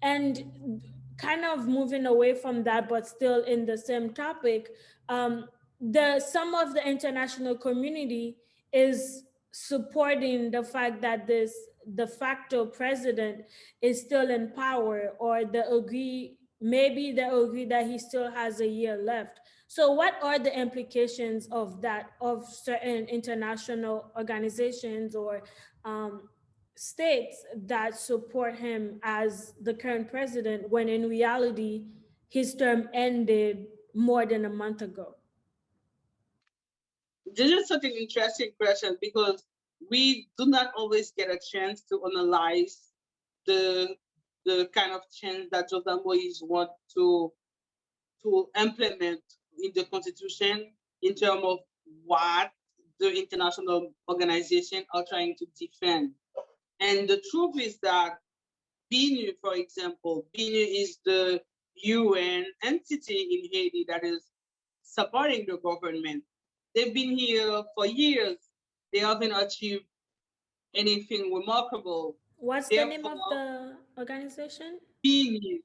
And kind of moving away from that, but still in the same topic, some of the international community is supporting the fact that this de facto president is still in power, or they agree that he still has a year left. So what are the implications of that, of certain international organizations or states that support him as the current president, when in reality his term ended more than a month ago? This is such an interesting question because we do not always get a chance to analyze the kind of change that Jordan Moise want to implement in the constitution in terms of what the international organization are trying to defend. And the truth is that BNU, for example, BNU is the UN entity in Haiti that is supporting the government. They've been here for years. They haven't achieved anything remarkable. What's the name of the organization? BINUH.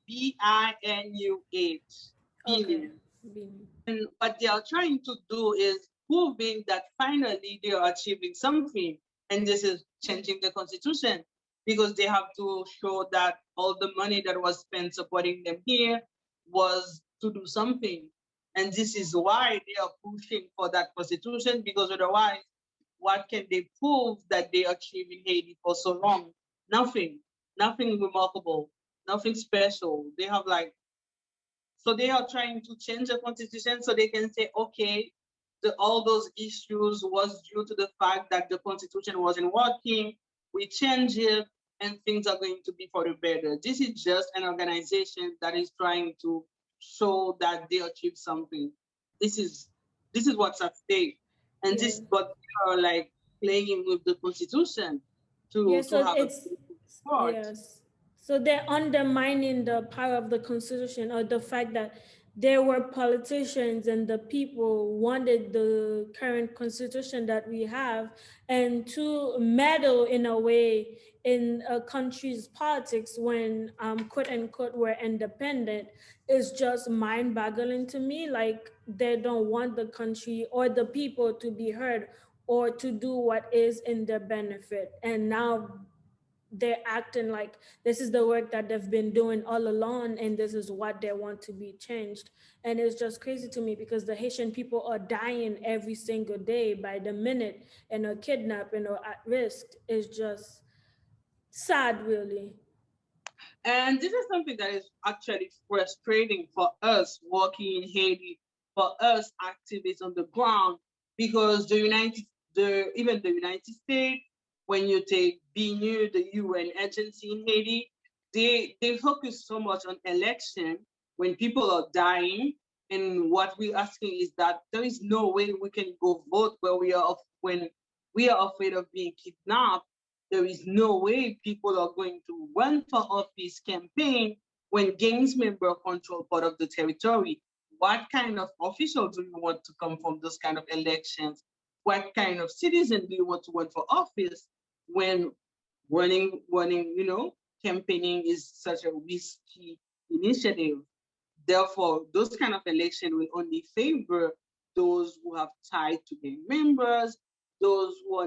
BINUH. Okay. And what they are trying to do is proving that finally they are achieving something. And this is changing the constitution, because they have to show that all the money that was spent supporting them here was to do something. And this is why they are pushing for that constitution, because otherwise, what can they prove that they achieved in Haiti for so long? Nothing. Nothing remarkable. Nothing special. They have so they are trying to change the constitution so they can say, okay, all those issues was due to the fact that the constitution wasn't working. We change it and things are going to be for the better. This is just an organization that is trying to show that they achieved something. This is what's at stake. And this but they are playing with the constitution to have it's yes. So they're undermining the power of the constitution, or the fact that there were politicians and the people wanted the current constitution that we have, and to meddle in a way in a country's politics when quote unquote we're independent is just mind-boggling to me. Like, they don't want the country or the people to be heard or to do what is in their benefit, and now they're acting like this is the work that they've been doing all along and this is what they want to be changed. And it's just crazy to me because the Haitian people are dying every single day by the minute and are kidnapped and are at risk. It's just sad, really. And this is something that is actually frustrating for us working in Haiti, for us activists on the ground, because even the United States, when you take BNU, the UN agency in Haiti, they focus so much on election when people are dying. And what we're asking is that there is no way we can go vote when we are afraid of being kidnapped. There is no way people are going to run for office campaign when gangs members control part of the territory. What kind of official do you want to come from those kind of elections? What kind of citizen do you want to run for office when running, campaigning is such a risky initiative? Therefore, those kind of election will only favor those who have tied to gang members, those who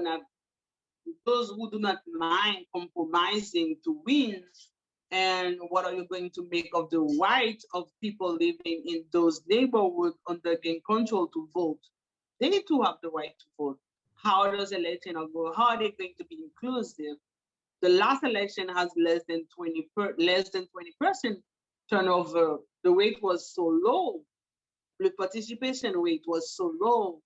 do not mind compromising to win. And what are you going to make of the right of people living in those neighborhoods under gang control to vote? They need to have the right to vote. How does election go? How are they going to be inclusive? The last election has less than 20% turnover. The rate was so low. The participation rate was so low.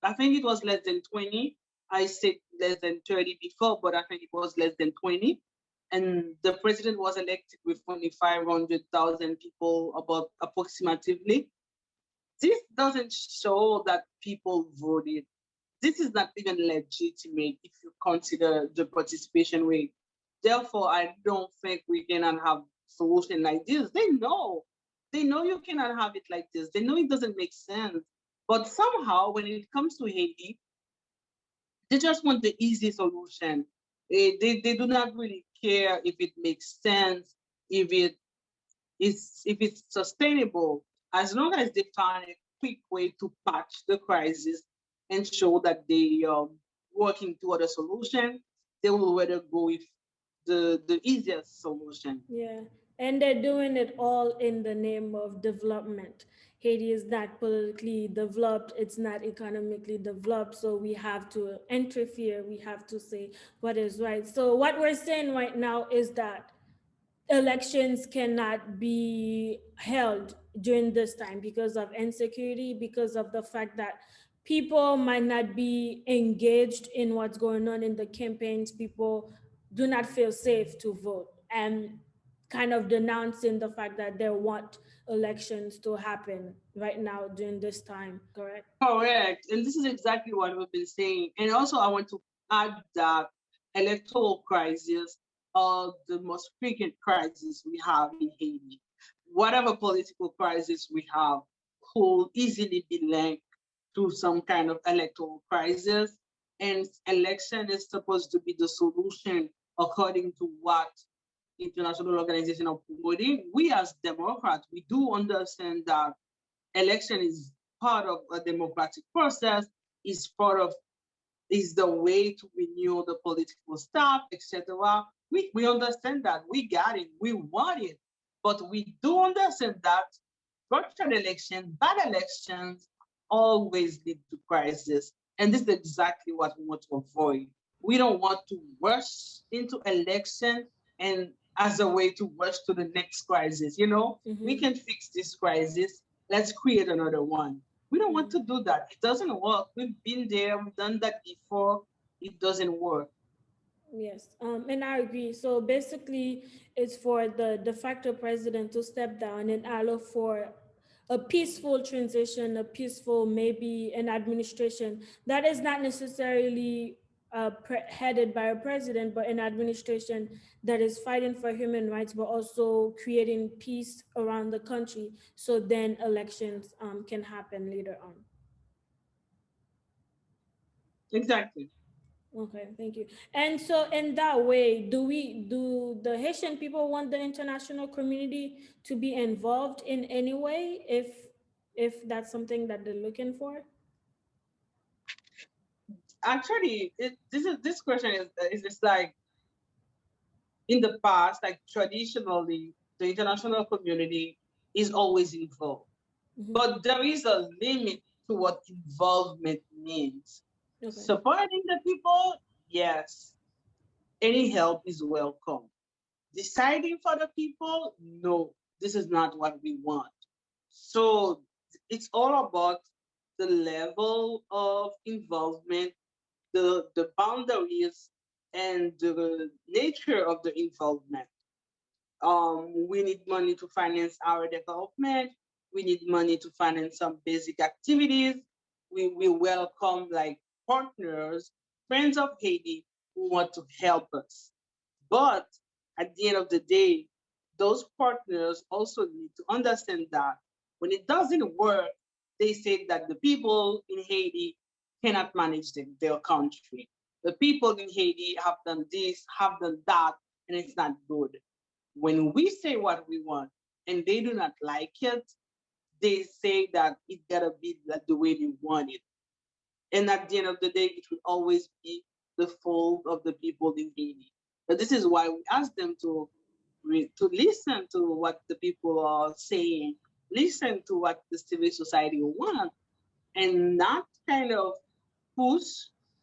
I think it was less than 20. I said less than 30 before, but I think it was less than 20. And the president was elected with only 500,000 people, about approximately. This doesn't show that people voted. This is not even legitimate if you consider the participation rate. Therefore, I don't think we cannot have solution like this. They know you cannot have it like this. They know it doesn't make sense. But somehow, when it comes to Haiti, they just want the easy solution. They do not really care if it makes sense. if it's sustainable, as long as they find a quick way to patch the crisis and show that they working toward a solution, they will rather go with the easiest solution. Yeah, and they're doing it all in the name of development. Haiti is not politically developed, it's not economically developed, so we have to interfere, we have to say what is right. So, what we're saying right now is that elections cannot be held during this time because of insecurity, because of the fact that people might not be engaged in what's going on in the campaigns. People do not feel safe to vote, and kind of denouncing the fact that they want elections to happen right now during this time, correct? Correct. And this is exactly what we've been saying. And also, I want to add that electoral crisis are the most frequent crisis we have in Haiti. Whatever political crisis we have could easily be linked to some kind of electoral crisis. And election is supposed to be the solution according to what international organization are promoting. We as Democrats, we do understand that election is part of a democratic process, is part of is the way to renew the political staff, etc. We understand that. We got it. We want it. But we do understand that virtual elections, bad elections, always lead to crisis. And this is exactly what we want to avoid. We don't want to rush into election and as a way to rush to the next crisis. We Mm-hmm. can fix this crisis. Let's create another one. We don't want to do that. It doesn't work. We've been there. We've done that before. It doesn't work. Yes, and I agree. So basically, it's for the de facto president to step down and allow for a peaceful transition, a peaceful, maybe an administration that is not necessarily headed by a president, but an administration that is fighting for human rights, but also creating peace around the country. So then elections can happen later on. Exactly. Okay, thank you. And so in that way, do the Haitian people want the international community to be involved in any way if that's something that they're looking for? Actually, this question is just like in the past, like traditionally, the international community is always involved. Hmm. But there is a limit to what involvement means. Okay. Supporting the people, yes. Any help is welcome. Deciding for the people, no, this is not what we want. So it's all about the level of involvement, the boundaries, and the nature of the involvement. We need money to finance our development. We need money to finance some basic activities. We welcome like partners, friends of Haiti who want to help us. But at the end of the day, those partners also need to understand that when it doesn't work, they say that the people in Haiti cannot manage their country. The people in Haiti have done this, have done that, and it's not good. When we say what we want and they do not like it, they say that it gotta be like the way they want it. And at the end of the day, it will always be the fault of the people in Haiti. But this is why we ask them to listen to what the people are saying, listen to what the civil society wants, and not kind of push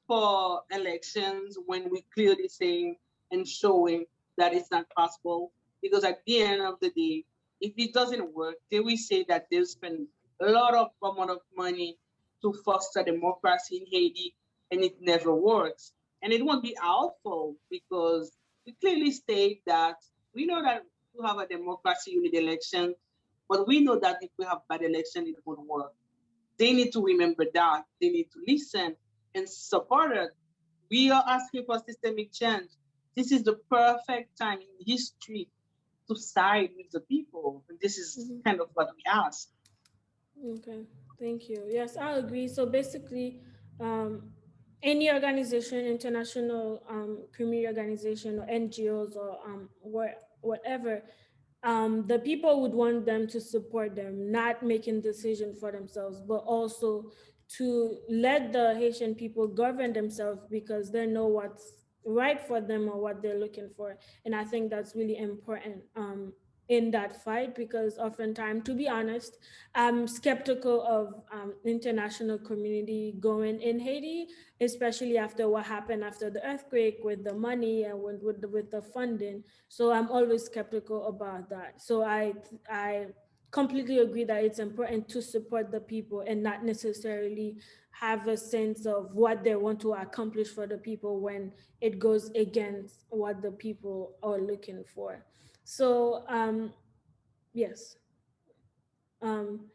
for elections when we clearly saying and showing that it's not possible. Because at the end of the day, if it doesn't work, they will say that they'll spend a lot of amount of money to foster democracy in Haiti, and it never works. And it won't be our fault because we clearly state that we know that to have a democracy, you need election, but we know that if we have bad election, it won't work. They need to remember that. They need to listen and support it. We are asking for systemic change. This is the perfect time in history to side with the people. And this is Hmm. kind of what we ask. Okay, thank you. Yes, I agree. So basically, um, any organization, international community organization or NGOs or whatever, the people would want them to support them, not making decisions for themselves, but also to let the Haitian people govern themselves because they know what's right for them or what they're looking for. And I think that's really important in that fight, because oftentimes, to be honest, I'm skeptical of international community going in Haiti, especially after what happened after the earthquake with the money and with the funding. So I'm always skeptical about that. So I completely agree that it's important to support the people and not necessarily have a sense of what they want to accomplish for the people when it goes against what the people are looking for. So yes. Um,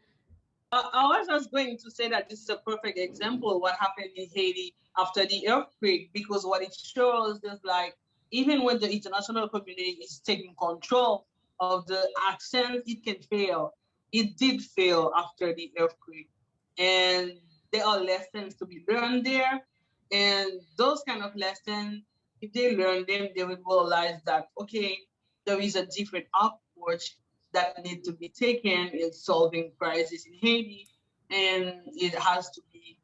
I was just going to say that this is a perfect example of what happened in Haiti after the earthquake, because what it shows is like, even when the international community is taking control of the actions, it can fail. It did fail after the earthquake. And there are lessons to be learned there. And those kind of lessons, if they learn them, they will realize that, okay, there is a different approach that need to be taken in solving crisis in Haiti, and it has to be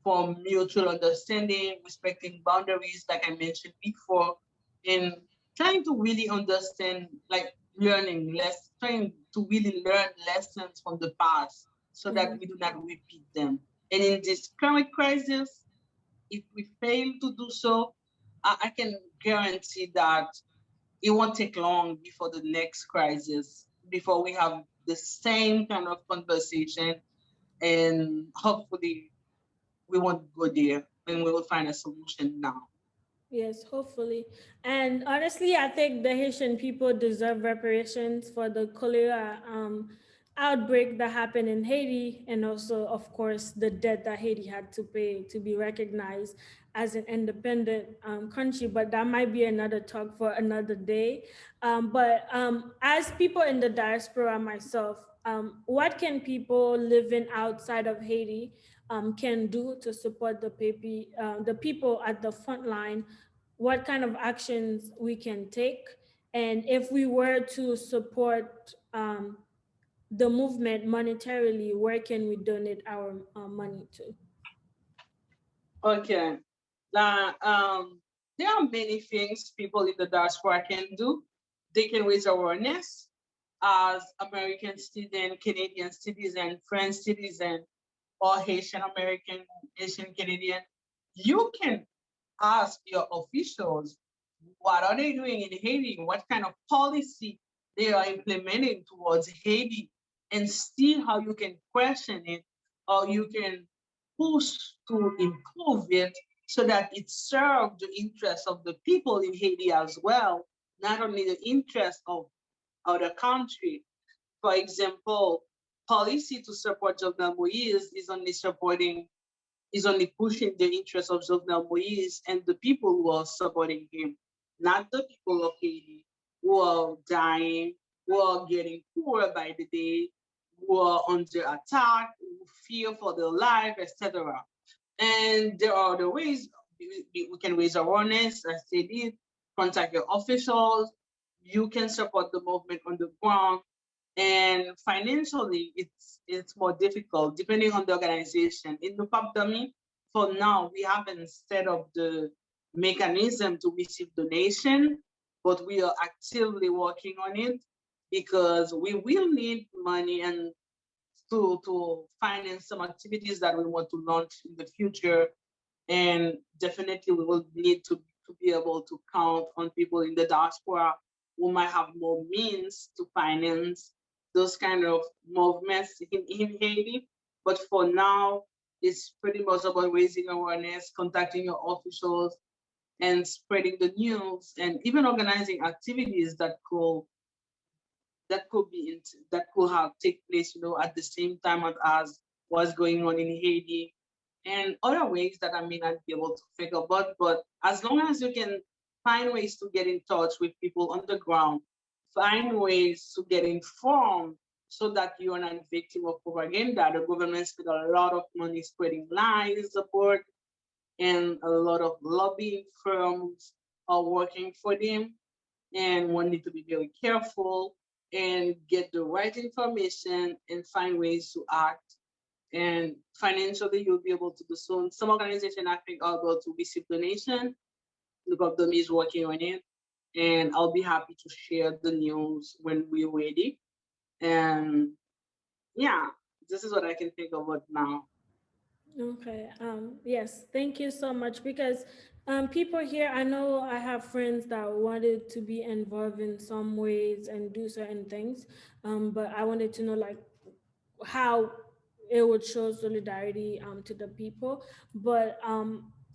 from mutual understanding, respecting boundaries, like I mentioned before, and trying to really understand, like learning less, trying to really learn lessons from the past so that mhm. we do not repeat them. And in this current crisis, if we fail to do so, I can guarantee that it won't take long before the next crisis, before we have the same kind of conversation, and hopefully we won't go there and we will find a solution now. Yes, hopefully. And honestly, I think the Haitian people deserve reparations for the cholera outbreak that happened in Haiti, and also, of course, the debt that Haiti had to pay to be recognized as an independent country. But that might be another talk for another day. But as people in the diaspora, myself, what can people living outside of Haiti can do to support the people at the front line, what kind of actions we can take, and if we were to support the movement monetarily, where can we donate our money to? Okay. Now, there are many things people in the diaspora can do. They can raise awareness as American citizen, Canadian citizen, French citizen, or Haitian American, Haitian Canadian. You can ask your officials what are they doing in Haiti, what kind of policy they are implementing towards Haiti, and see how you can question it or you can push to improve it so that it serves the interests of the people in Haiti as well, not only the interests of other country. For example, policy to support Jovenel Moise is only pushing the interests of Jovenel Moise and the people who are supporting him, not the people of Haiti who are dying, who are getting poorer by the day, who are under attack, who fear for their life, etc. And there are other ways we can raise awareness, as they did, contact your officials. You can support the movement on the ground, and financially it's more difficult depending on the organization. In Nou Pap Dòmi, for now we haven't set up the mechanism to receive donation, but we are actively working on it because we will need money and to finance some activities that we want to launch in the future. And definitely we will need to be able to count on people in the diaspora who might have more means to finance those kind of movements in Haiti. But for now, it's pretty much about raising awareness, contacting your officials, and spreading the news, and even organizing activities that could have take place, at the same time as what's going on in Haiti, and other ways that I may not be able to think about. But as long as you can find ways to get in touch with people on the ground, find ways to get informed so that you are not victim of propaganda. The government spent a lot of money spreading lies about, and a lot of lobbying firms are working for them, and one need to be very careful and get the right information and find ways to act. And financially, you'll be able to do so. Some organizations, I think, are able to receive donation. Nou Pap Dòmi is working on it, and I'll be happy to share the news when we're ready. And yeah, this is what I can think about now. Okay. Yes. Thank you so much. Because people here, I know I have friends that wanted to be involved in some ways and do certain things. But I wanted to know like how it would show solidarity to the people. But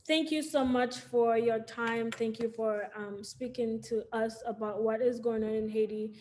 thank you so much for your time. Thank you for speaking to us about what is going on in Haiti.